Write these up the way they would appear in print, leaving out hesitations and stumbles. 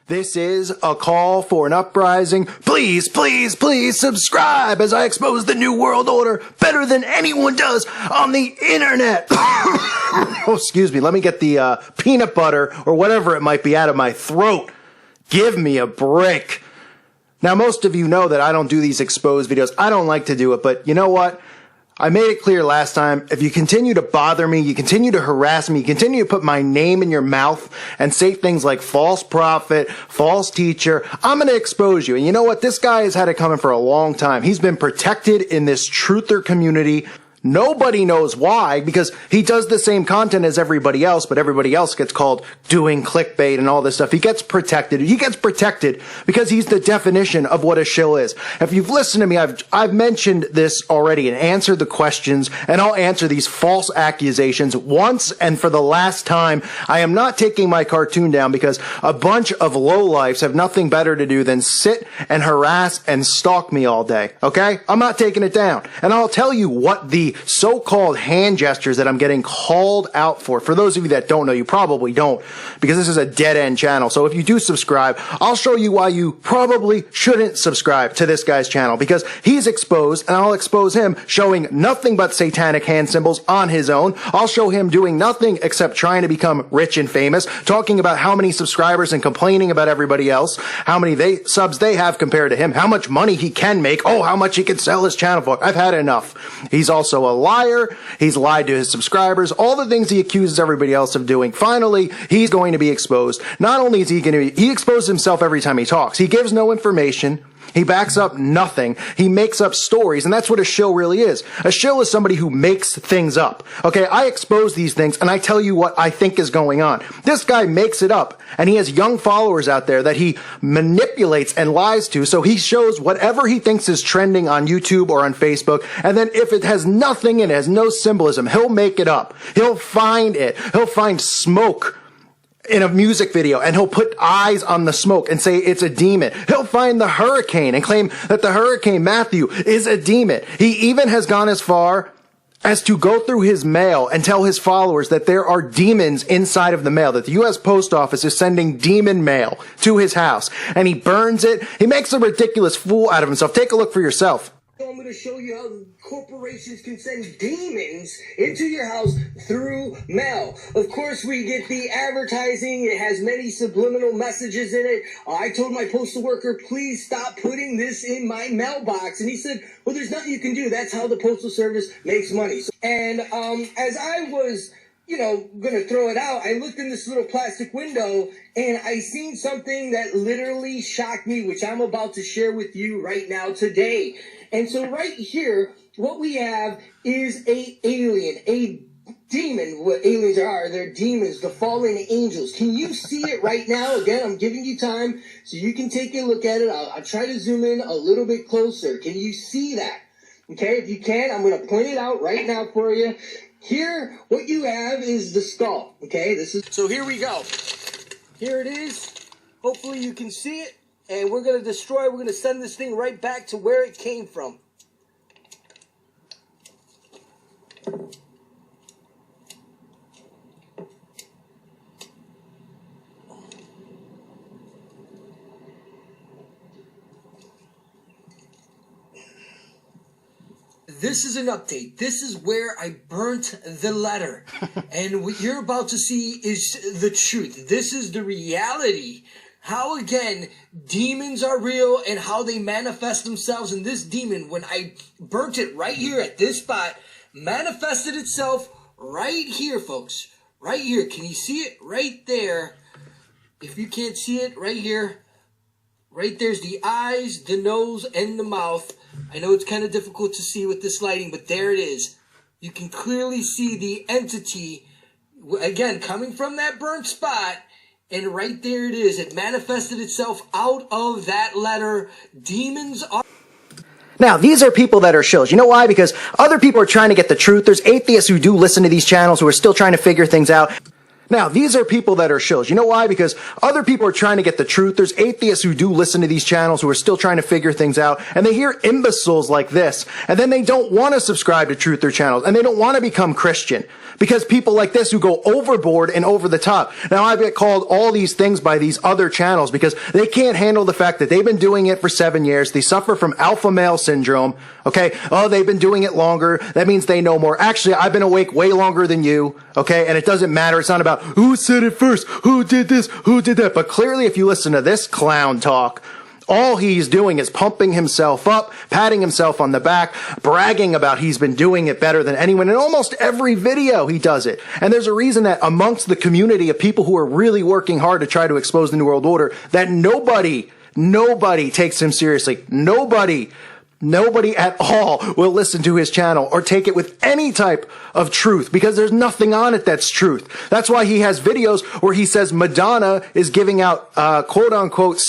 This is a call for an uprising. Please, please, please subscribe as I expose the New World Order better than anyone does on the internet. Oh, excuse me. Let me get the peanut butter or whatever it might be out of my throat. Give me a break. Now, most of you know that I don't do these exposed videos. I don't like to do it, but you know what? I made it clear last time, if you continue to bother me, you continue to harass me, you continue to put my name in your mouth and say things like false prophet, false teacher, I'm going to expose you. And you know what? This guy has had it coming for a long time. He's been protected in this truther community. Nobody knows why, because he does the same content as everybody else, but everybody else gets called doing clickbait and all this stuff. He gets protected. He gets protected because he's the definition of what a shill is. If you've listened to me, I've mentioned this already and answered the questions, and I'll answer these false accusations once and for the last time. I am not taking my cartoon down because a bunch of lowlifes have nothing better to do than sit and harass and stalk me all day. Okay? I'm not taking it down. And I'll tell you what the so-called hand gestures that I'm getting called out for those of you that don't know, you probably don't, because this is a dead-end channel. So if you do subscribe, I'll show you why you probably shouldn't subscribe to this guy's channel, because he's exposed, and I'll expose him showing nothing but satanic hand symbols on his own. I'll show him doing nothing except trying to become rich and famous, talking about how many subscribers and complaining about everybody else, how many subs they have compared to him, how much money he can make, oh, how much he can sell his channel for. I've had enough. He's also a liar. He's lied to his subscribers. All the things he accuses everybody else of doing. Finally, he's going to be exposed. Not only is he going to be, he exposes himself every time he talks. He gives no information. He backs up nothing. He makes up stories, and that's what a shill really is. A shill is somebody who makes things up. Okay, I expose these things, and I tell you what I think is going on. This guy makes it up, and he has young followers out there that he manipulates and lies to, so he shows whatever he thinks is trending on YouTube or on Facebook, and then if it has nothing and it has no symbolism, he'll make it up. He'll find it. He'll find smoke in a music video, and he'll put eyes on the smoke and say it's a demon. He'll find the hurricane and claim that the Hurricane Matthew is a demon. He even has gone as far as to go through his mail and tell his followers that there are demons inside of the mail, that the U.S. Post Office is sending demon mail to his house, and he burns it. He makes a ridiculous fool out of himself. Take a look for yourself. I'm going to show you how corporations can send demons into your house through mail. Of course, we get the advertising. It has many subliminal messages in it. I told my postal worker, please stop putting this in my mailbox. And he said, well, there's nothing you can do. That's how the Postal Service makes money. And as I was going to throw it out, I looked in this little plastic window and I seen something that literally shocked me, which I'm about to share with you right now today. And so right here, what we have is a alien, a demon. What aliens are, they're demons, the fallen angels. Can you see it right now? Again, I'm giving you time so you can take a look at it. I'll try to zoom in a little bit closer. Can you see that? Okay, if you can, I'm going to point it out right now for you. Here, what you have is the skull. Okay, so here we go. Here it is. Hopefully you can see it. And we're going to destroy, we're going to send this thing right back to where it came from. This is an update. This is where I burnt the letter. And what you're about to see is the truth. This is the reality. How, again, demons are real and how they manifest themselves. And this demon, when I burnt it right here at this spot, manifested itself right here, folks. Right here. Can you see it? Right there. If you can't see it, right here. Right there's the eyes, the nose, and the mouth. I know it's kind of difficult to see with this lighting, but there it is. You can clearly see the entity, again, coming from that burnt spot. And right there it is. It manifested itself out of that letter. Demons are... Now, these are people that are shills. You know why? Because other people are trying to get the truth. There's atheists who do listen to these channels who are still trying to figure things out. Now, these are people that are shills. You know why? Because other people are trying to get the truth. There's atheists who do listen to these channels who are still trying to figure things out, and they hear imbeciles like this, and then they don't want to subscribe to Truth or channels, and they don't want to become Christian. Because people like this who go overboard and over the top. Now, I get called all these things by these other channels because they can't handle the fact that they've been doing it for 7 years. They suffer from alpha male syndrome. Okay. Oh, they've been doing it longer. That means they know more. Actually, I've been awake way longer than you. Okay. And it doesn't matter. It's not about who said it first, who did this, who did that. But clearly, if you listen to this clown talk, all he's doing is pumping himself up, patting himself on the back, bragging about he's been doing it better than anyone. In almost every video, he does it. And there's a reason that amongst the community of people who are really working hard to try to expose the New World Order, that nobody takes him seriously. Nobody at all will listen to his channel or take it with any type of truth because there's nothing on it that's truth. That's why he has videos where he says Madonna is giving out quote unquote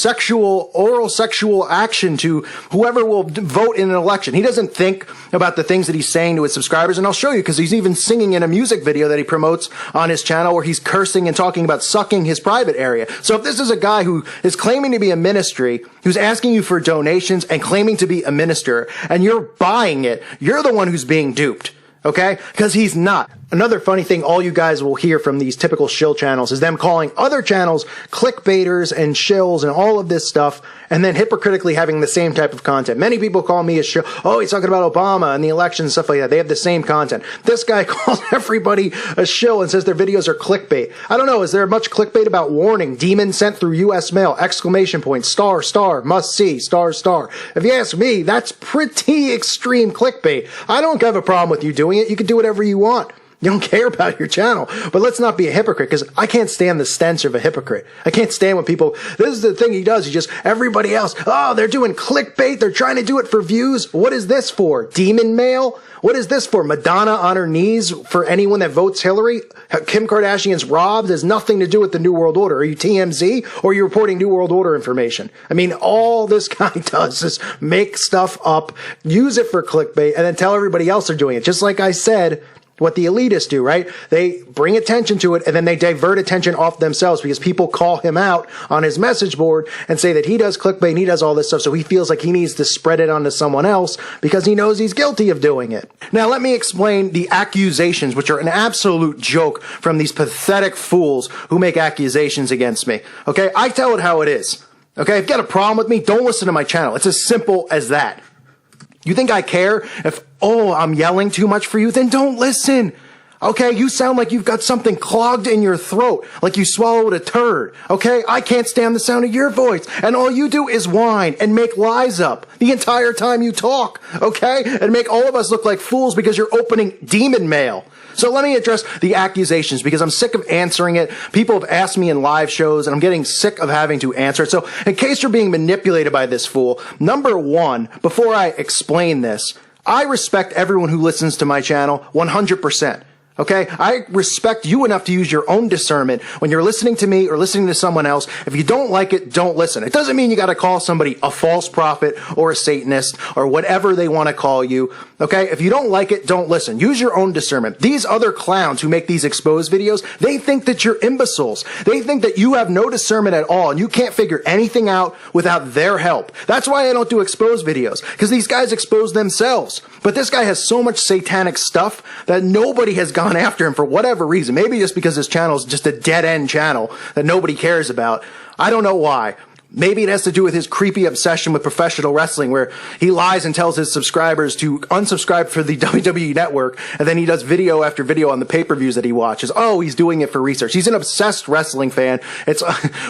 oral sexual action to whoever will vote in an election. He doesn't think about the things that he's saying to his subscribers, and I'll show you because he's even singing in a music video that he promotes on his channel where he's cursing and talking about sucking his private area. So if this is a guy who is claiming to be a ministry, who's asking you for donations and claiming to be a minister, and you're buying it, you're the one who's being duped. Okay? Because he's not. Another funny thing all you guys will hear from these typical shill channels is them calling other channels clickbaiters and shills and all of this stuff, and then hypocritically having the same type of content. Many people call me a shill. Oh, he's talking about Obama and the election and stuff like that. They have the same content. This guy calls everybody a shill and says their videos are clickbait. I don't know. Is there much clickbait about warning, demon sent through U.S. mail, exclamation point, star, star, must see, star, star? If you ask me, that's pretty extreme clickbait. I don't have a problem with you doing it. You can do whatever you want. You don't care about your channel. But let's not be a hypocrite, because I can't stand the stench of a hypocrite. I can't stand when people, this is the thing he does. He just, everybody else, oh, they're doing clickbait. They're trying to do it for views. What is this for? Demon mail? What is this for? Madonna on her knees for anyone that votes Hillary? Kim Kardashian's robbed has nothing to do with the New World Order. Are you TMZ or are you reporting New World Order information? I mean, all this guy does is make stuff up, use it for clickbait, and then tell everybody else they're doing it. Just like I said, what the elitists do, right? They bring attention to it and then they divert attention off themselves because people call him out on his message board and say that he does clickbait and he does all this stuff. So he feels like he needs to spread it onto someone else because he knows he's guilty of doing it. Now, let me explain the accusations, which are an absolute joke from these pathetic fools who make accusations against me. Okay. I tell it how it is. Okay. If you got a problem with me, don't listen to my channel. It's as simple as that. You think I care if, oh, I'm yelling too much for you? Then don't listen. Okay, you sound like you've got something clogged in your throat, like you swallowed a turd. Okay, I can't stand the sound of your voice, and all you do is whine and make lies up the entire time you talk. Okay, and make all of us look like fools because you're opening demon mail. So let me address the accusations because I'm sick of answering it. People have asked me in live shows and I'm getting sick of having to answer it. So in case you're being manipulated by this fool, number one, before I explain this, I respect everyone who listens to my channel 100%. Okay, I respect you enough to use your own discernment when you're listening to me or listening to someone else. If you don't like it, don't listen. It doesn't mean you got to call somebody a false prophet or a Satanist or whatever they want to call you. Okay, if you don't like it, don't listen. Use your own discernment. These other clowns who make these exposed videos, they think that you're imbeciles. They think that you have no discernment at all and you can't figure anything out without their help. That's why I don't do exposed videos, because these guys expose themselves. But this guy has so much satanic stuff that nobody has gone after him for whatever reason. Maybe just because his channel is just a dead-end channel that nobody cares about. I don't know why. Maybe it has to do with his creepy obsession with professional wrestling, where he lies and tells his subscribers to unsubscribe for the WWE network, and then he does video after video on the pay-per-views that he watches. Oh, he's doing it for research. He's an obsessed wrestling fan.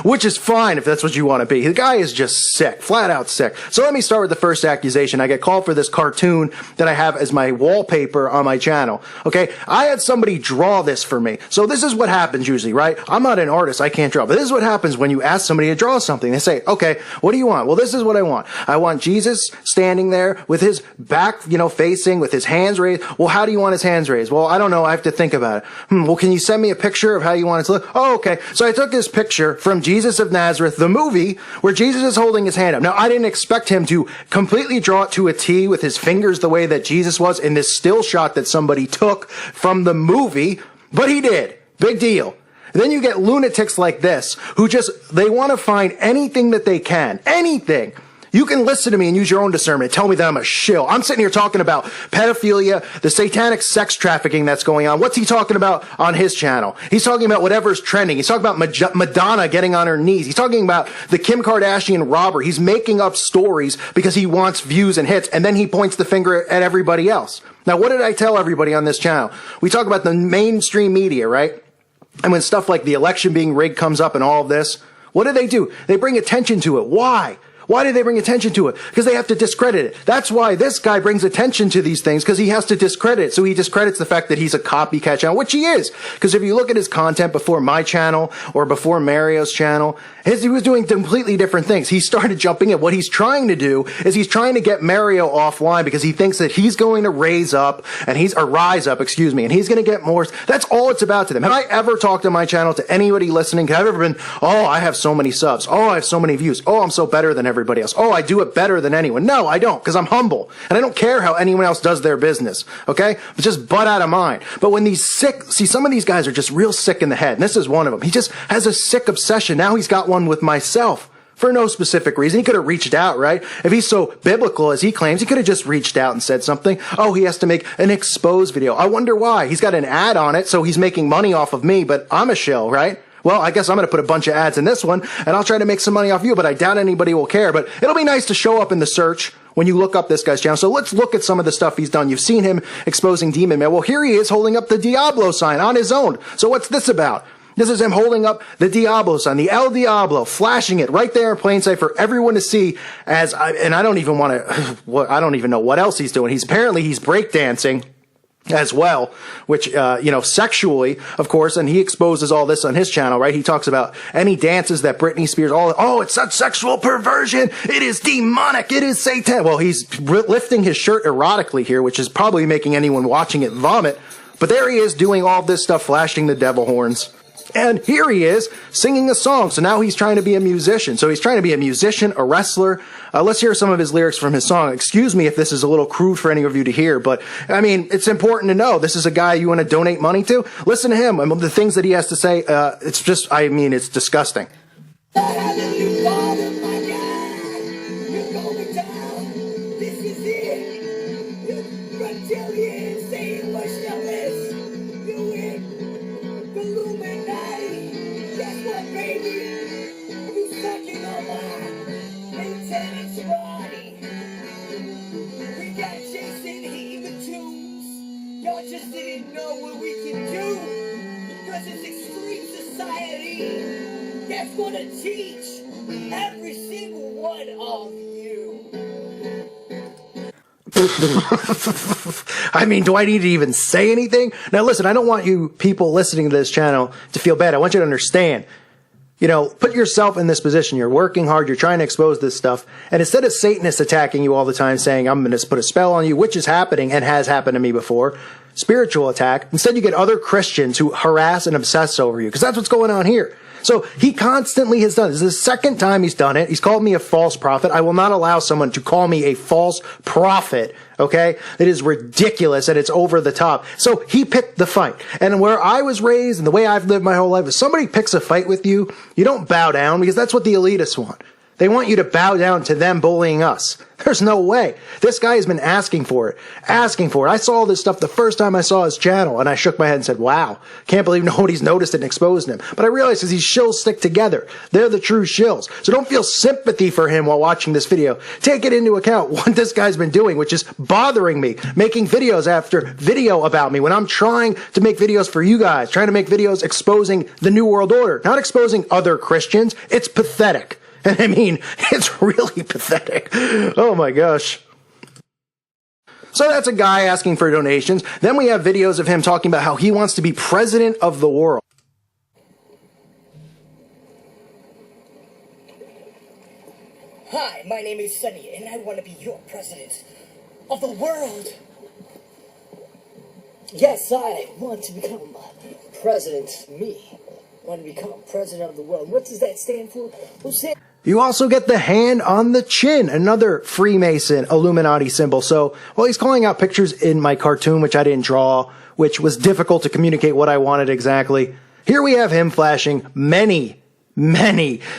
Which is fine if that's what you want to be. The guy is just sick, flat out sick. So let me start with the first accusation. I get called for this cartoon that I have as my wallpaper on my channel. Okay, I had somebody draw this for me. So this is what happens usually, right? I'm not an artist. I can't draw. But this is what happens when you ask somebody to draw something. They say, okay, what do you want? Well, this is what I want. I want Jesus standing there with his back, facing, with his hands raised. Well, how do you want his hands raised? Well, I don't know. I have to think about it. Well, can you send me a picture of how you want it to look? Oh, okay. So I took this picture from Jesus of Nazareth, the movie, where Jesus is holding his hand up. Now, I didn't expect him to completely draw it to a T with his fingers the way that Jesus was in this still shot that somebody took from the movie, but he did. Big deal. And then you get lunatics like this who they want to find anything that they can. Anything. You can listen to me and use your own discernment. Tell me that I'm a shill. I'm sitting here talking about pedophilia, the satanic sex trafficking that's going on. What's he talking about on his channel? He's talking about whatever's trending. He's talking about Madonna getting on her knees. He's talking about the Kim Kardashian robbery. He's making up stories because he wants views and hits, and then he points the finger at everybody else. Now, what did I tell everybody on this channel? We talk about the mainstream media, right? And when stuff like the election being rigged comes up and all of this, what do? They bring attention to it. Why? Why do they bring attention to it? Because they have to discredit it. That's why this guy brings attention to these things, because he has to discredit it. So he discredits the fact that he's a copycat channel, which he is. Because if you look at his content before my channel or before Mario's channel, he was doing completely different things. He started jumping in. What he's trying to do is he's trying to get Mario offline because he thinks that he's going to rise up, and he's going to get more. That's all it's about to them. Have I ever talked on my channel to anybody listening? Have I ever been, oh, I have so many subs. Oh, I have so many views. Oh, I'm so better than everybody else. Oh, I do it better than anyone. No, I don't, because I'm humble. And I don't care how anyone else does their business. Okay? It's just butt out of mine. But when these some of these guys are just real sick in the head. And this is one of them. He just has a sick obsession. Now he's got one with myself. For no specific reason. He could have reached out, right? If he's so biblical as he claims, he could have just reached out and said something. Oh, he has to make an expose video. I wonder why. He's got an ad on it, so he's making money off of me, but I'm a shill, right? Well, I guess I'm going to put a bunch of ads in this one, and I'll try to make some money off you, but I doubt anybody will care. But it'll be nice to show up in the search when you look up this guy's channel. So let's look at some of the stuff he's done. You've seen him exposing demon mail. Well, here he is holding up the Diablo sign on his own. So what's this about? This is him holding up the Diablo sign, the El Diablo, flashing it right there in plain sight for everyone to see. And I don't even I don't even know what else he's doing. He's breakdancing as well, which, sexually, of course, and he exposes all this on his channel, right? He talks about any dances that Britney Spears, it's such sexual perversion. It is demonic. It is satanic. Well, he's lifting his shirt erotically here, which is probably making anyone watching it vomit. But there he is doing all this stuff, flashing the devil horns. And here he is singing a song. So now he's trying to be a musician. So he's trying to be a musician, a wrestler. Let's hear some of his lyrics from his song. Excuse me if this is a little crude for any of you to hear, but I mean, it's important to know. This is a guy you want to donate money to. Listen to him. And the things that he has to say, it's disgusting. Just didn't know what we can do, because it's extreme society that's gonna teach every single one of you. I mean, do I need to even say anything? Now listen, I don't want you people listening to this channel to feel bad. I want you to understand. Put yourself in this position. You're working hard. You're trying to expose this stuff. And instead of Satanists attacking you all the time saying, I'm going to put a spell on you, which is happening and has happened to me before, spiritual attack, instead you get other Christians who harass and obsess over you. Because that's what's going on here. So he constantly has done this. This is the second time he's done it. He's called me a false prophet. I will not allow someone to call me a false prophet. Okay? It is ridiculous and it's over the top. So he picked the fight. And where I was raised and the way I've lived my whole life, if somebody picks a fight with you, you don't bow down, because that's what the elitists want. They want you to bow down to them bullying us. There's no way. This guy has been asking for it. I saw this stuff the first time I saw his channel, and I shook my head and said, wow, can't believe nobody's noticed it and exposed him. But I realized because these shills stick together. They're the true shills. So don't feel sympathy for him while watching this video. Take it into account what this guy's been doing, which is bothering me, making videos after video about me when I'm trying to make videos for you guys, trying to make videos exposing the New World Order, not exposing other Christians. It's pathetic. I mean, it's really pathetic. Oh my gosh. So that's a guy asking for donations. Then we have videos of him talking about how he wants to be president of the world. Hi, my name is Sonny, and I want to be your president of the world. Yes, I want to become president. Me. I want to become president of the world. What does that stand for? You also get the hand on the chin, another Freemason Illuminati symbol. So, he's calling out pictures in my cartoon, which I didn't draw, which was difficult to communicate what I wanted exactly. Here we have him flashing many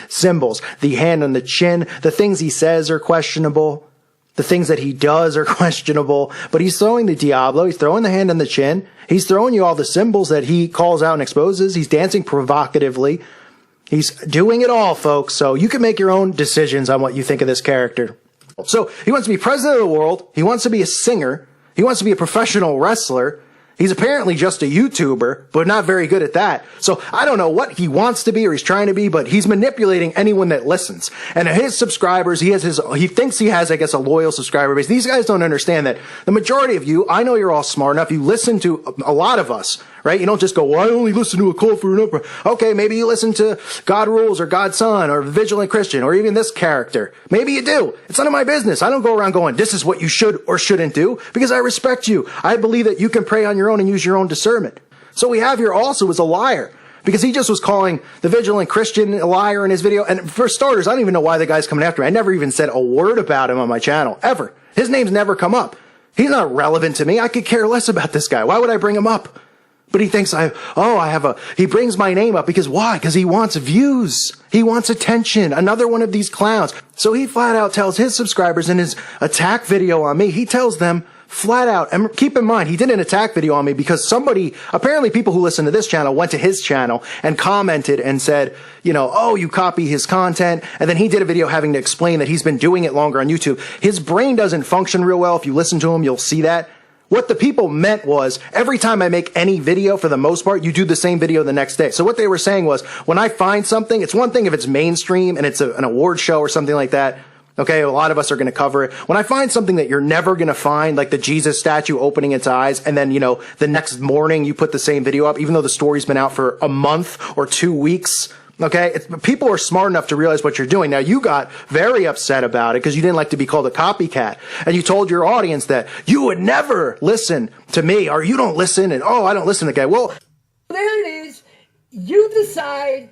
symbols. The hand on the chin, the things he says are questionable. The things that he does are questionable, but he's throwing the Diablo, he's throwing the hand on the chin, he's throwing you all the symbols that he calls out and exposes, he's dancing provocatively, he's doing it all, folks, so you can make your own decisions on what you think of this character. So, he wants to be president of the world, he wants to be a singer, he wants to be a professional wrestler, he's apparently just a YouTuber, but not very good at that. So I don't know what he wants to be or he's trying to be, but he's manipulating anyone that listens. And his subscribers, he thinks he has, I guess, a loyal subscriber base. These guys don't understand that the majority of you, I know you're all smart enough, you listen to a lot of us, right? You don't just go, well, I only listen to a Call For An Uprising. Okay, maybe you listen to God Rules or God's Son or Vigilant Christian or even this character. Maybe you do. It's none of my business. I don't go around going, this is what you should or shouldn't do, because I respect you. I believe that you can pray on your own and use your own discernment. So we have here also is a liar, because he just was calling the Vigilant Christian a liar in his video. And for starters, I don't even know why the guy's coming after me. I never even said a word about him on my channel, ever. His name's never come up. He's not relevant to me. I could care less about this guy. Why would I bring him up? But he thinks he brings my name up because why? Because he wants views. He wants attention. Another one of these clowns. So he flat out tells his subscribers in his attack video on me, he tells them flat out, and keep in mind, he did an attack video on me because apparently people who listen to this channel went to his channel and commented and said, oh, you copy his content. And then he did a video having to explain that he's been doing it longer on YouTube. His brain doesn't function real well. If you listen to him, you'll see that. What the people meant was, every time I make any video, for the most part, you do the same video the next day. So what they were saying was, when I find something, it's one thing if it's mainstream and it's an award show or something like that. Okay, a lot of us are going to cover it. When I find something that you're never going to find, like the Jesus statue opening its eyes, and then, the next morning you put the same video up, even though the story's been out for a month or 2 weeks. Okay, people are smart enough to realize what you're doing. Now, you got very upset about it because you didn't like to be called a copycat. And you told your audience that you would never listen to me, or you don't listen, and I don't listen to the guy. Well, there it is. You decide.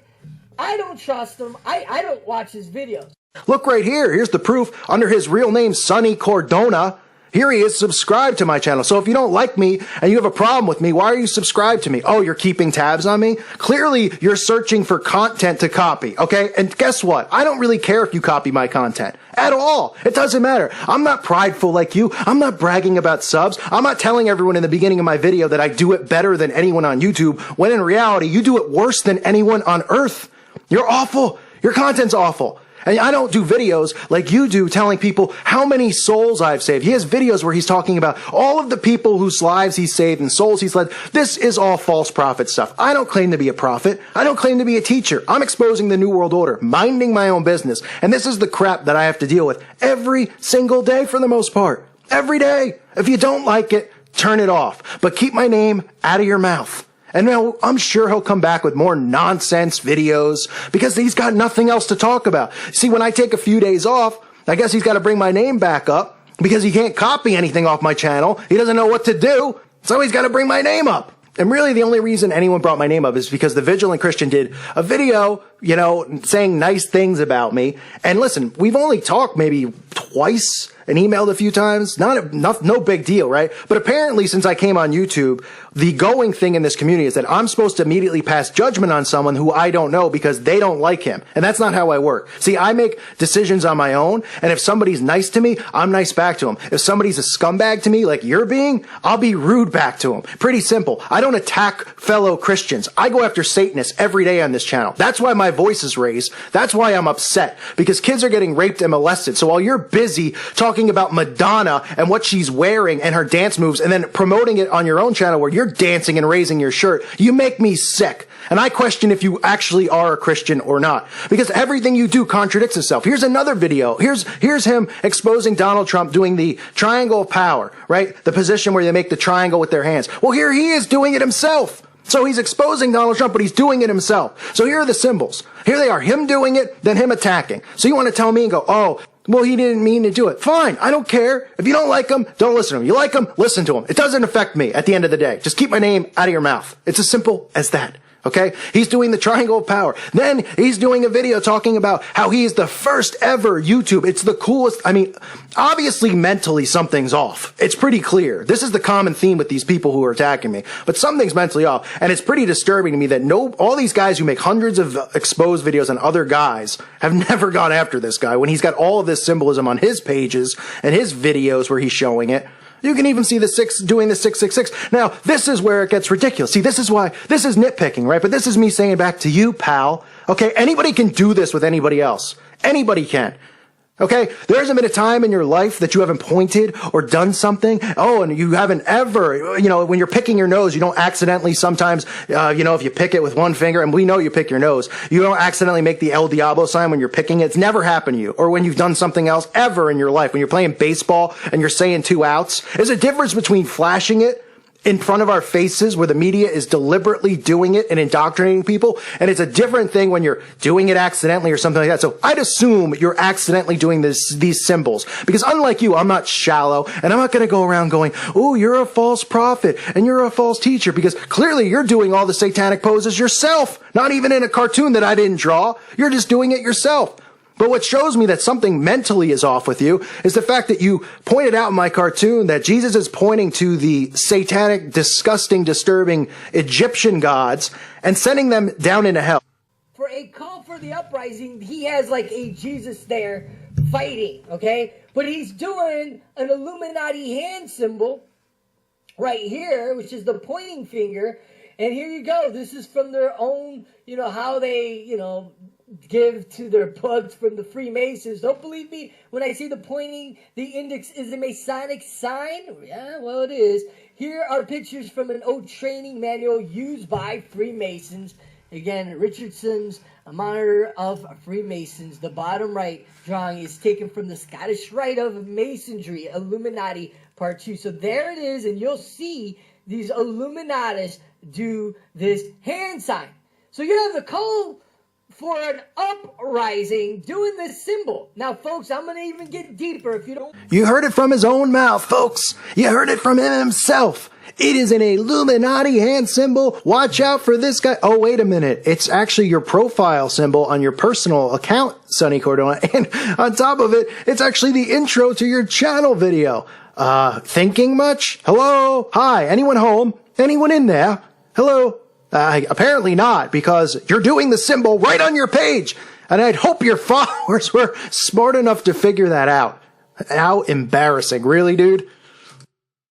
I don't trust him. I don't watch his videos. Look right here. Here's the proof. Under his real name, Sonny Cardona, here he is subscribed to my channel. So if you don't like me and you have a problem with me, why are you subscribed to me? Oh, you're keeping tabs on me? Clearly, you're searching for content to copy, okay? And guess what? I don't really care if you copy my content at all. It doesn't matter. I'm not prideful like you. I'm not bragging about subs. I'm not telling everyone in the beginning of my video that I do it better than anyone on YouTube, when in reality, you do it worse than anyone on earth. You're awful. Your content's awful. And I don't do videos like you do telling people how many souls I've saved. He has videos where he's talking about all of the people whose lives he's saved and souls he's led. This is all false prophet stuff. I don't claim to be a prophet. I don't claim to be a teacher. I'm exposing the New World Order, minding my own business. And this is the crap that I have to deal with every single day for the most part. Every day. If you don't like it, turn it off. But keep my name out of your mouth. And now I'm sure he'll come back with more nonsense videos because he's got nothing else to talk about. See, when I take a few days off, I guess he's got to bring my name back up because he can't copy anything off my channel. He doesn't know what to do, so he's got to bring my name up. And really the only reason anyone brought my name up is because the Vigilant Christian did a video, saying nice things about me. And listen, we've only talked maybe twice and emailed a few times. No big deal, right? But apparently since I came on YouTube, the going thing in this community is that I'm supposed to immediately pass judgment on someone who I don't know because they don't like him. And that's not how I work. See, I make decisions on my own. And if somebody's nice to me, I'm nice back to him. If somebody's a scumbag to me, like you're being, I'll be rude back to him. Pretty simple. I don't attack fellow Christians. I go after Satanists every day on this channel. That's why my voice is raised. That's why I'm upset, because kids are getting raped and molested. So while you're busy talking about Madonna and what she's wearing and her dance moves and then promoting it on your own channel where you're dancing and raising your shirt, you make me sick. And I question if you actually are a Christian or not, because everything you do contradicts itself. Here's another video. Here's him exposing Donald Trump doing the triangle of power, right? The position where they make the triangle with their hands. Well, here he is doing it himself. So he's exposing Donald Trump, but he's doing it himself. So here are the symbols. Here they are, him doing it, then him attacking. So you want to tell me and go, oh, well, he didn't mean to do it. Fine, I don't care. If you don't like him, don't listen to him. You like him, listen to him. It doesn't affect me at the end of the day. Just keep my name out of your mouth. It's as simple as that. Okay? He's doing the triangle of power. Then he's doing a video talking about how he is the first ever YouTube. It's the coolest. I mean, obviously mentally something's off. It's pretty clear. This is the common theme with these people who are attacking me. But something's mentally off. And it's pretty disturbing to me that all these guys who make hundreds of exposed videos on other guys have never gone after this guy when he's got all of this symbolism on his pages and his videos where he's showing it. You can even see doing the 666. Now, this is where it gets ridiculous. See, this is why, this is nitpicking, right? But this is me saying back to you, pal. Okay, anybody can do this with anybody else. Anybody can. Okay, there hasn't been a time in your life that you haven't pointed or done something. Oh, and you haven't ever, when you're picking your nose, you don't accidentally sometimes, if you pick it with one finger, and we know you pick your nose, you don't accidentally make the El Diablo sign when you're picking it. It's never happened to you. Or when you've done something else ever in your life. When you're playing baseball and you're saying 2 outs. There's a difference between flashing it in front of our faces where the media is deliberately doing it and indoctrinating people. And it's a different thing when you're doing it accidentally or something like that. So I'd assume you're accidentally doing these symbols, because unlike you, I'm not shallow and I'm not going to go around going, oh, you're a false prophet and you're a false teacher, because clearly you're doing all the satanic poses yourself, not even in a cartoon that I didn't draw. You're just doing it yourself. But what shows me that something mentally is off with you is the fact that you pointed out in my cartoon that Jesus is pointing to the satanic, disgusting, disturbing Egyptian gods and sending them down into hell. For a call for the uprising, he has like a Jesus there fighting, okay? But he's doing an Illuminati hand symbol right here, which is the pointing finger. And here you go. This is from their own, how they, give to their plugs from the Freemasons. Don't believe me when I say the pointing, the index is a Masonic sign? Yeah, well, it is. Here are pictures from an old training manual used by Freemasons. Again, Richardson's A Monitor of Freemasons. The bottom right drawing is taken from the Scottish Rite of Masonry, Illuminati Part 2. So there it is, and you'll see these Illuminatis do this hand sign. So you have the call for an uprising doing this symbol. Now, folks, I'm going to even get deeper if you don't. You heard it from his own mouth, folks. You heard it from him himself. It is an Illuminati hand symbol. Watch out for this guy. Oh, wait a minute. It's actually your profile symbol on your personal account, Sonny Cardona. And on top of it, it's actually the intro to your channel video. Thinking much? Hello? Hi. Anyone home? Anyone in there? Hello? Apparently not, because you're doing the symbol right on your page. And I'd hope your followers were smart enough to figure that out. How embarrassing. Really, dude?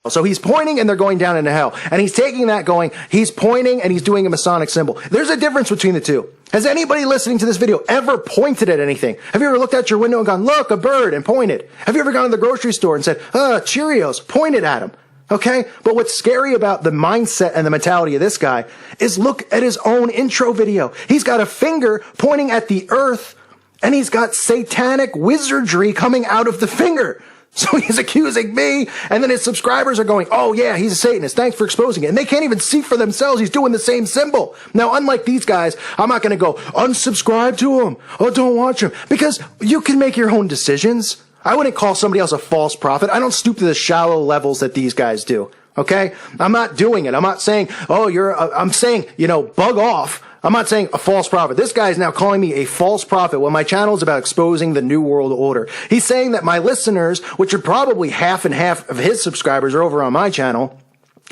So he's pointing and they're going down into hell. And he's taking that he's pointing and he's doing a Masonic symbol. There's a difference between the two. Has anybody listening to this video ever pointed at anything? Have you ever looked out your window and gone, look, a bird, and pointed? Have you ever gone to the grocery store and said, Cheerios, pointed at him? Okay? But what's scary about the mindset and the mentality of this guy is look at his own intro video. He's got a finger pointing at the earth, and he's got satanic wizardry coming out of the finger. So he's accusing me, and then his subscribers are going, oh yeah, he's a Satanist. Thanks for exposing it. And they can't even see for themselves he's doing the same symbol. Now, unlike these guys, I'm not going to go, unsubscribe to him. Oh, don't watch him. Because you can make your own decisions. I wouldn't call somebody else a false prophet. I don't stoop to the shallow levels that these guys do. Okay? I'm not doing it. I'm not saying, I'm saying, bug off. I'm not saying a false prophet. This guy is now calling me a false prophet when my channel is about exposing the New World Order. He's saying that my listeners, which are probably half and half of his subscribers are over on my channel,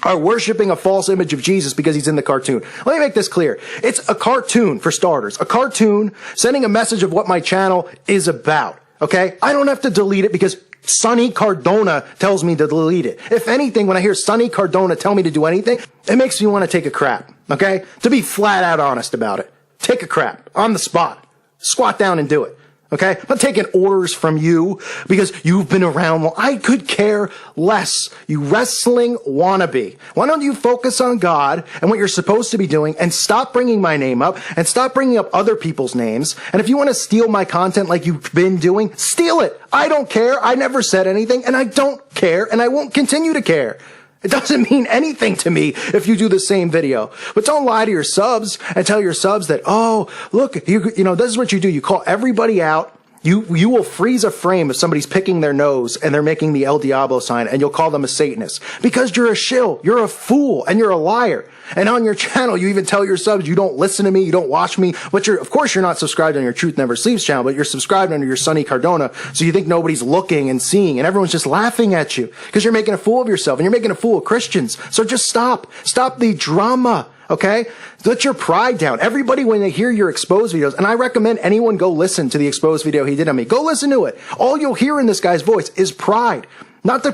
are worshiping a false image of Jesus because he's in the cartoon. Let me make this clear. It's a cartoon, for starters. A cartoon sending a message of what my channel is about. Okay? I don't have to delete it because Sonny Cardona tells me to delete it. If anything, when I hear Sonny Cardona tell me to do anything, it makes me want to take a crap. Okay? To be flat out honest about it. Take a crap. On the spot. Squat down and do it. Okay? I'm not taking orders from you because you've been around long. I could care less. You wrestling wannabe. Why don't you focus on God and what you're supposed to be doing and stop bringing my name up and stop bringing up other people's names. And if you want to steal my content like you've been doing, steal it. I don't care. I never said anything and I don't care and I won't continue to care. It doesn't mean anything to me if you do the same video. But don't lie to your subs and tell your subs that, oh, look, you know, this is what you do. You call everybody out You will freeze a frame if somebody's picking their nose and they're making the El Diablo sign, and you'll call them a Satanist. Because you're a shill, you're a fool, and you're a liar. And on your channel, you even tell your subs you don't listen to me, you don't watch me, but of course you're not subscribed on your Truth Never Sleeps channel, but you're subscribed under your Sonny Cardona, so you think nobody's looking and seeing, and everyone's just laughing at you, because you're making a fool of yourself, and you're making a fool of Christians. So just stop. Stop the drama. Okay? Let your pride down. Everybody, when they hear your exposed videos, and I recommend anyone go listen to the exposed video he did on me. Go listen to it. All you'll hear in this guy's voice is pride. Not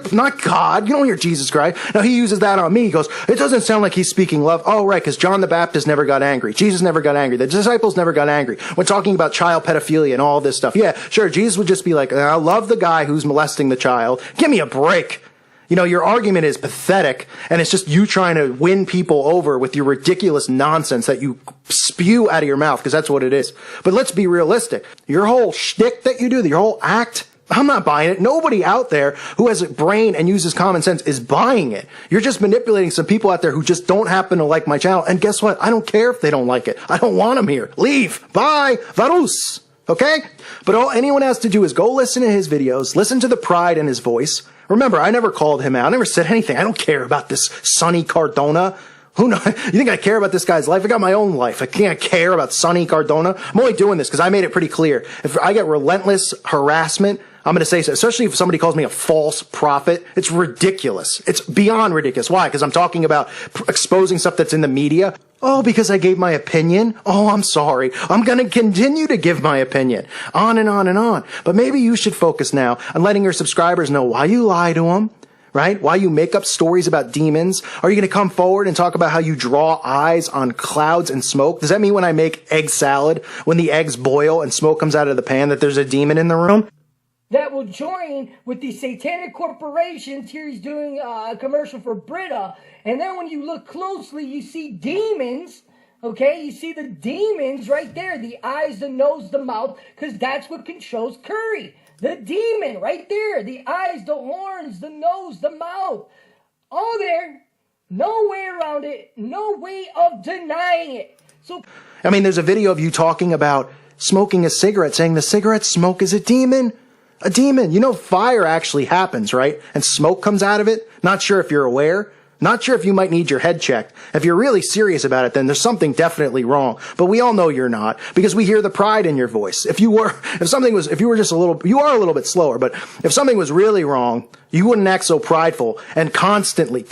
God. You don't hear Jesus cry. Now, he uses that on me. He goes, it doesn't sound like he's speaking love. Oh, right, because John the Baptist never got angry. Jesus never got angry. The disciples never got angry. When talking about child pedophilia and all this stuff. Yeah, sure, Jesus would just be like, I love the guy who's molesting the child. Give me a break. You know, your argument is pathetic, and it's just you trying to win people over with your ridiculous nonsense that you spew out of your mouth, because that's what it is. But let's be realistic. Your whole shtick that you do, your whole act, I'm not buying it. Nobody out there who has a brain and uses common sense is buying it. You're just manipulating some people out there who just don't happen to like my channel, and guess what? I don't care if they don't like it. I don't want them here. Leave. Bye. Varus. Okay? But all anyone has to do is go listen to his videos, listen to the pride in his voice. Remember, I never called him out. I never said anything. I don't care about this Sonny Cardona. Who knows? You think I care about this guy's life? I got my own life. I can't care about Sonny Cardona. I'm only doing this because I made it pretty clear. If I get relentless harassment, I'm going to say so, especially if somebody calls me a false prophet. It's ridiculous. It's beyond ridiculous. Why? Because I'm talking about exposing stuff that's in the media. Oh, because I gave my opinion? Oh, I'm sorry. I'm going to continue to give my opinion. On and on and on. But maybe you should focus now on letting your subscribers know why you lie to them, right? Why you make up stories about demons. Are you going to come forward and talk about how you draw eyes on clouds and smoke? Does that mean when I make egg salad, when the eggs boil and smoke comes out of the pan, that there's a demon in the room? That will join with the satanic corporations. Here he's doing a commercial for Brita. And then when you look closely, you see demons. Okay, you see the demons right there. The eyes, the nose, the mouth. Because that's what controls Curry. The demon right there. The eyes, the horns, the nose, the mouth. All there. No way around it. No way of denying it. So, I mean, there's a video of you talking about smoking a cigarette, saying the cigarette smoke is a demon. A demon. You know, fire actually happens, right? And smoke comes out of it. Not sure if you're aware. Not sure if you might need your head checked. If you're really serious about it, then there's something definitely wrong. But we all know you're not, because we hear the pride in your voice. If you were just a little, you are a little bit slower, but if something was really wrong, you wouldn't act so prideful and constantly,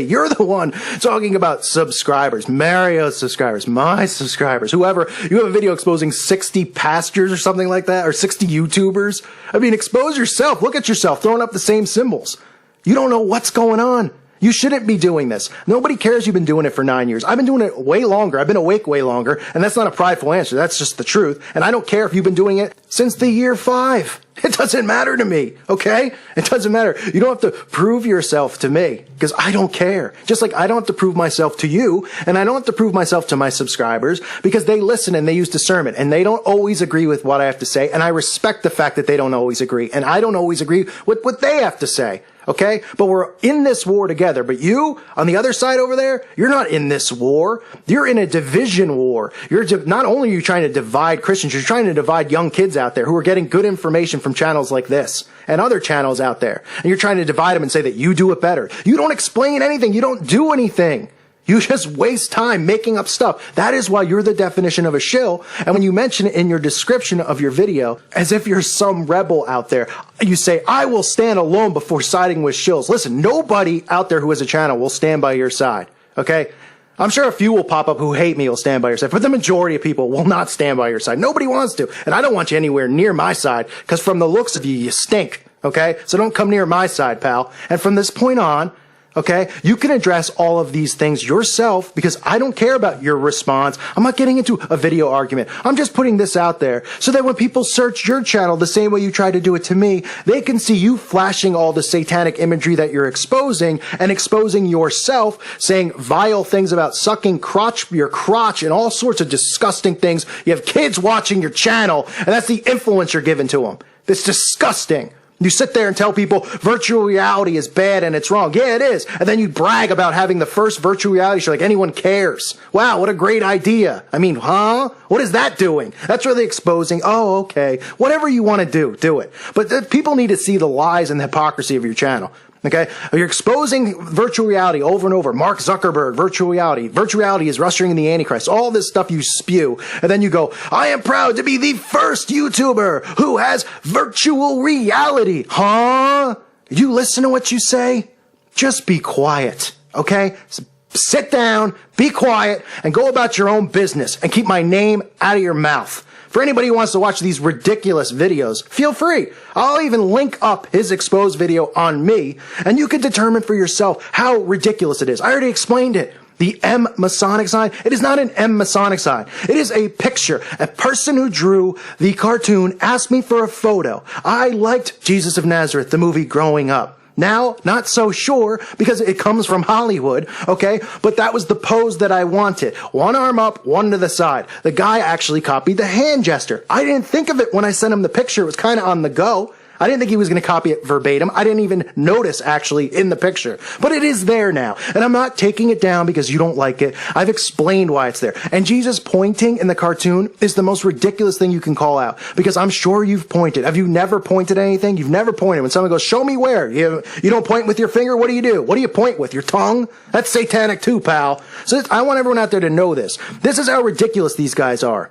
you're the one talking about subscribers, Mario's subscribers, my subscribers, whoever. You have a video exposing 60 pastors or something like that, or 60 YouTubers. I mean, expose yourself. Look at yourself throwing up the same symbols. You don't know what's going on. You shouldn't be doing this. Nobody cares you've been doing it for 9 years. I've been doing it way longer. I've been awake way longer. And that's not a prideful answer. That's just the truth. And I don't care if you've been doing it since the year 5. It doesn't matter to me. Okay? It doesn't matter. You don't have to prove yourself to me, because I don't care. Just like I don't have to prove myself to you, and I don't have to prove myself to my subscribers, because they listen and they use discernment, and they don't always agree with what I have to say. And I respect the fact that they don't always agree. And I don't always agree with what they have to say. Okay? But we're in this war together. But you, on the other side over there, you're not in this war. You're in a division war. Not only are you trying to divide Christians, you're trying to divide young kids out there who are getting good information from channels like this and other channels out there. And you're trying to divide them and say that you do it better. You don't explain anything. You don't do anything. You just waste time making up stuff. That is why you're the definition of a shill. And when you mention it in your description of your video, as if you're some rebel out there, you say, I will stand alone before siding with shills. Listen, nobody out there who has a channel will stand by your side. Okay? I'm sure a few will pop up who hate me will stand by your side, but the majority of people will not stand by your side. Nobody wants to. And I don't want you anywhere near my side, because from the looks of you, you stink. Okay? So don't come near my side, pal. And from this point on, okay, you can address all of these things yourself, because I don't care about your response. I'm not getting into a video argument. I'm just putting this out there so that when people search your channel the same way you try to do it to me, they can see you flashing all the satanic imagery that you're exposing, and exposing yourself, saying vile things about sucking your crotch and all sorts of disgusting things. You have kids watching your channel, and that's the influence you're giving to them. It's disgusting. You sit there and tell people virtual reality is bad and it's wrong. Yeah, it is. And then you brag about having the first virtual reality show like anyone cares. Wow, what a great idea. I mean, huh? What is that doing? That's really exposing. Oh, okay. Whatever you want to do it. But people need to see the lies and the hypocrisy of your channel. Okay? You're exposing virtual reality over and over. Mark Zuckerberg, virtual reality. Virtual reality is ushering in the Antichrist. All this stuff you spew. And then you go, I am proud to be the first YouTuber who has virtual reality. Huh? You listen to what you say? Just be quiet. Okay? Sit down, be quiet, and go about your own business and keep my name out of your mouth. For anybody who wants to watch these ridiculous videos, feel free. I'll even link up his exposed video on me, and you can determine for yourself how ridiculous it is. I already explained it. The M Masonic sign, it is not an M Masonic sign. It is a picture. A person who drew the cartoon asked me for a photo. I liked Jesus of Nazareth, the movie growing up. Now, not so sure because it comes from Hollywood, okay? But that was the pose that I wanted. One arm up, one to the side. The guy actually copied the hand gesture. I didn't think of it when I sent him the picture. It was kind of on the go. I didn't think he was going to copy it verbatim. I didn't even notice actually in the picture. But it is there now. And I'm not taking it down because you don't like it. I've explained why it's there. And Jesus pointing in the cartoon is the most ridiculous thing you can call out. Because I'm sure you've pointed. Have you never pointed anything? You've never pointed. When someone goes, show me where. You don't point with your finger? What do? What do you point with? Your tongue? That's satanic too, pal. So I want everyone out there to know this. This is how ridiculous these guys are.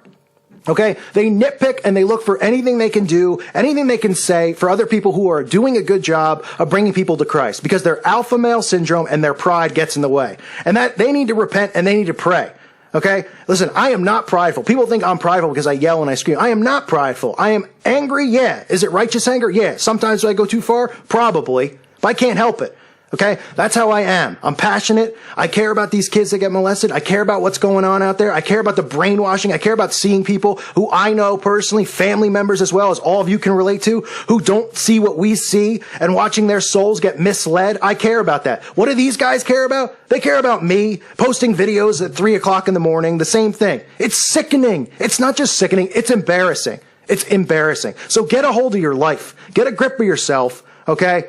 Okay? They nitpick and they look for anything they can do, anything they can say for other people who are doing a good job of bringing people to Christ because their alpha male syndrome and their pride gets in the way. And that they need to repent and they need to pray. Okay? Listen, I am not prideful. People think I'm prideful because I yell and I scream. I am not prideful. I am angry. Yeah. Is it righteous anger? Yeah. Sometimes do I go too far? Probably. But I can't help it. Okay? That's how I am. I'm passionate. I care about these kids that get molested. I care about what's going on out there. I care about the brainwashing. I care about seeing people who I know personally, family members as well as all of you can relate to, who don't see what we see and watching their souls get misled. I care about that. What do these guys care about? They care about me posting videos at 3 o'clock in the morning. The same thing. It's sickening. It's not just sickening. It's embarrassing. It's embarrassing. So get a hold of your life. Get a grip of yourself. Okay?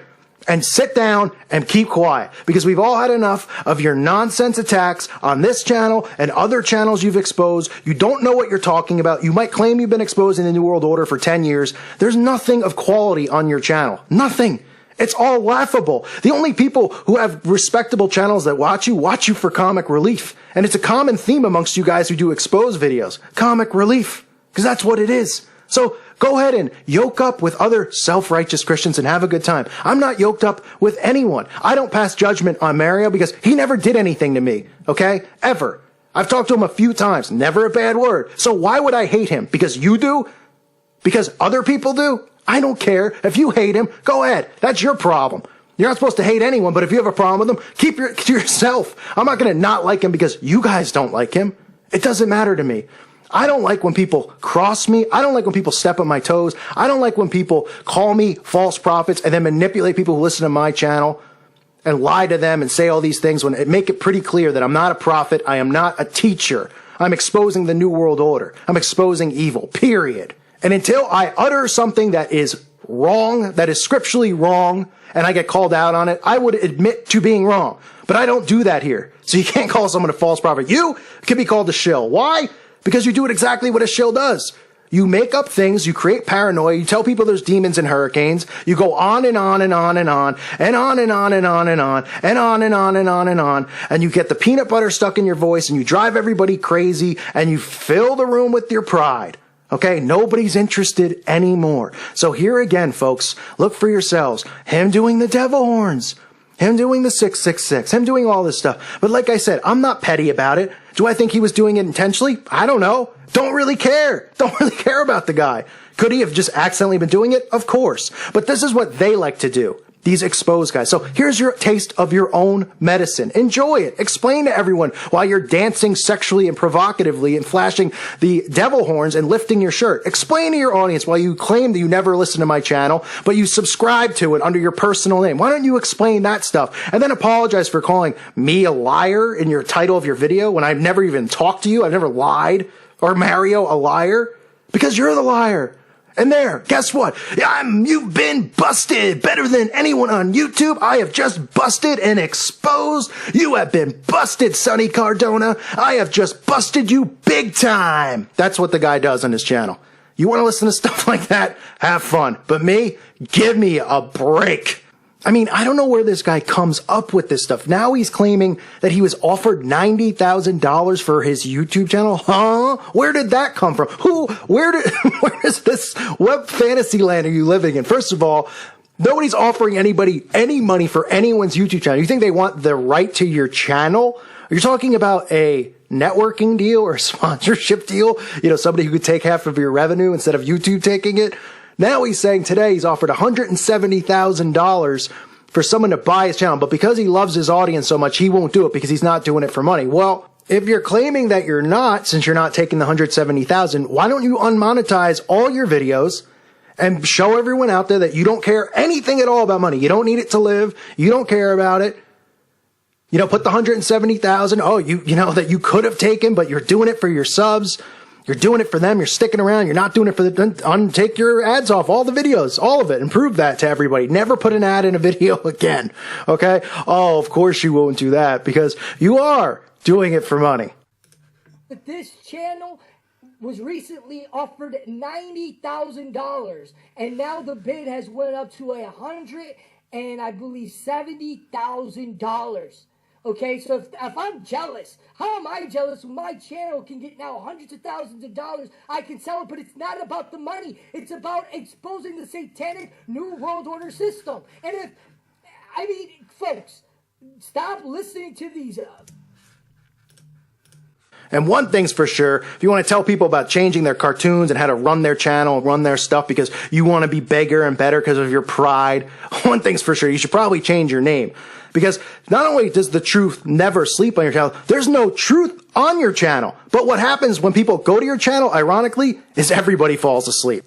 And sit down and keep quiet because we've all had enough of your nonsense attacks on this channel and other channels you've exposed. You don't know what you're talking about. You might claim you've been exposed in the New World Order for 10 years. There's nothing of quality on your channel. Nothing. It's all laughable. The only people who have respectable channels that watch you for comic relief. And it's a common theme amongst you guys who do exposed videos. Comic relief. Because that's what it is. So go ahead and yoke up with other self-righteous Christians and have a good time. I'm not yoked up with anyone. I don't pass judgment on Mario because he never did anything to me. Okay? Ever. I've talked to him a few times. Never a bad word. So why would I hate him? Because you do? Because other people do? I don't care. If you hate him, go ahead. That's your problem. You're not supposed to hate anyone, but if you have a problem with him, keep it to yourself. I'm not going to not like him because you guys don't like him. It doesn't matter to me. I don't like when people cross me. I don't like when people step on my toes. I don't like when people call me false prophets and then manipulate people who listen to my channel and lie to them and say all these things when it make it pretty clear that I'm not a prophet. I am not a teacher. I'm exposing the New World Order. I'm exposing evil, period. And until I utter something that is wrong, that is scripturally wrong, and I get called out on it, I would admit to being wrong. But I don't do that here. So you can't call someone a false prophet. You can be called a shill. Why? Because you do it exactly what a shill does. You make up things, you create paranoia, you tell people there's demons and hurricanes, you go on and on and on and on, and on and on and on and on, and on and on and on and on, and you get the peanut butter stuck in your voice, and you drive everybody crazy, and you fill the room with your pride. Okay? Nobody's interested anymore. So here again, folks, look for yourselves. Him doing the devil horns. Him doing the 666, him doing all this stuff. But like I said, I'm not petty about it. Do I think he was doing it intentionally? I don't know. Don't really care. Don't really care about the guy. Could he have just accidentally been doing it? Of course. But this is what they like to do. These exposed guys. So here's your taste of your own medicine. Enjoy it. Explain to everyone while you're dancing sexually and provocatively and flashing the devil horns and lifting your shirt. Explain to your audience while you claim that you never listen to my channel, but you subscribe to it under your personal name. Why don't you explain that stuff? And then apologize for calling me a liar in your title of your video when I've never even talked to you. I've never lied. Or Mario a liar. Because you're the liar. And there, guess what? You've been busted. Better than anyone on YouTube. I have just busted and exposed. You have been busted, Sonny Cardona. I have just busted you big time. That's what the guy does on his channel. You want to listen to stuff like that? Have fun. But me? Give me a break. I mean, I don't know where this guy comes up with this stuff. Now he's claiming that he was offered $90,000 for his YouTube channel. Huh? Where did that come from? Where is this? What fantasy land are you living in? First of all, nobody's offering anybody any money for anyone's YouTube channel. You think they want the right to your channel? You're talking about a networking deal or a sponsorship deal? You know, somebody who could take half of your revenue instead of YouTube taking it? Now he's saying today he's offered $170,000 for someone to buy his channel, but because he loves his audience so much, he won't do it because he's not doing it for money. Well, if you're claiming that you're not, since you're not taking the $170,000, why don't you unmonetize all your videos and show everyone out there that you don't care anything at all about money? You don't need it to live. You don't care about it. You know, put the $170,000. Oh, you know that you could have taken, but you're doing it for your subs. You're doing it for them. You're sticking around. You're not doing it for take your ads off, all the videos, all of it, and prove that to everybody. Never put an ad in a video again. Okay? Oh, of course you won't do that because you are doing it for money. This channel was recently offered $90,000, and now the bid has went up to $100,000 and I believe $70,000. Okay, so if I'm jealous, how am I jealous when my channel can get now hundreds of thousands of dollars? I can sell it, but it's not about the money. It's about exposing the satanic New World Order system. And folks, stop listening to these. And one thing's for sure, if you want to tell people about changing their cartoons and how to run their channel, run their stuff because you want to be bigger and better because of your pride, one thing's for sure, you should probably change your name. Because not only does the truth never sleep on your channel, there's no truth on your channel. But what happens when people go to your channel, ironically, is everybody falls asleep.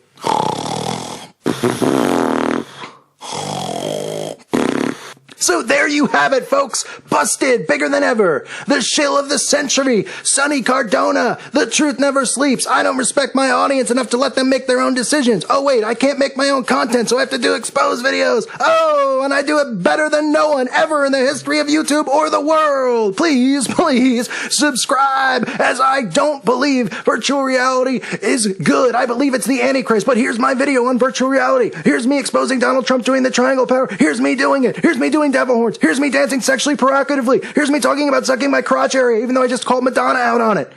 So there you have it, folks. Busted, bigger than ever. The shill of the century, Sonny Cardona. The truth never sleeps. I don't respect my audience enough to let them make their own decisions. Oh, wait, I can't make my own content, so I have to do exposed videos. Oh, and I do it better than no one ever in the history of YouTube or the world. Please, please subscribe, as I don't believe virtual reality is good. I believe it's the Antichrist, but here's my video on virtual reality. Here's me exposing Donald Trump doing the triangle power. Here's me doing it. Here's me doing devil horns. Here's me dancing sexually provocatively. Here's me talking about sucking my crotch area, even though I just called Madonna out on it.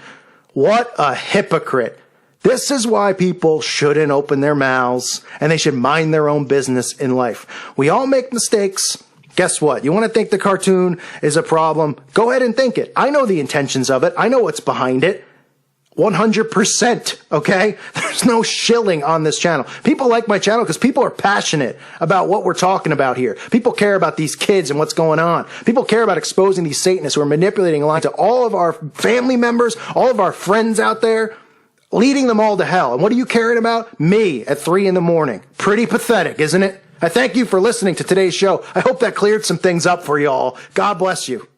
What a hypocrite. This is why people shouldn't open their mouths and they should mind their own business in life. We all make mistakes. Guess what? You want to think the cartoon is a problem? Go ahead and think it. I know the intentions of it. I know what's behind it. 100%, okay? There's no shilling on this channel. People like my channel because people are passionate about what we're talking about here. People care about these kids and what's going on. People care about exposing these Satanists who are manipulating lies to all of our family members, all of our friends out there, leading them all to hell. And what are you caring about? Me at 3 a.m. Pretty pathetic, isn't it? I thank you for listening to today's show. I hope that cleared some things up for y'all. God bless you.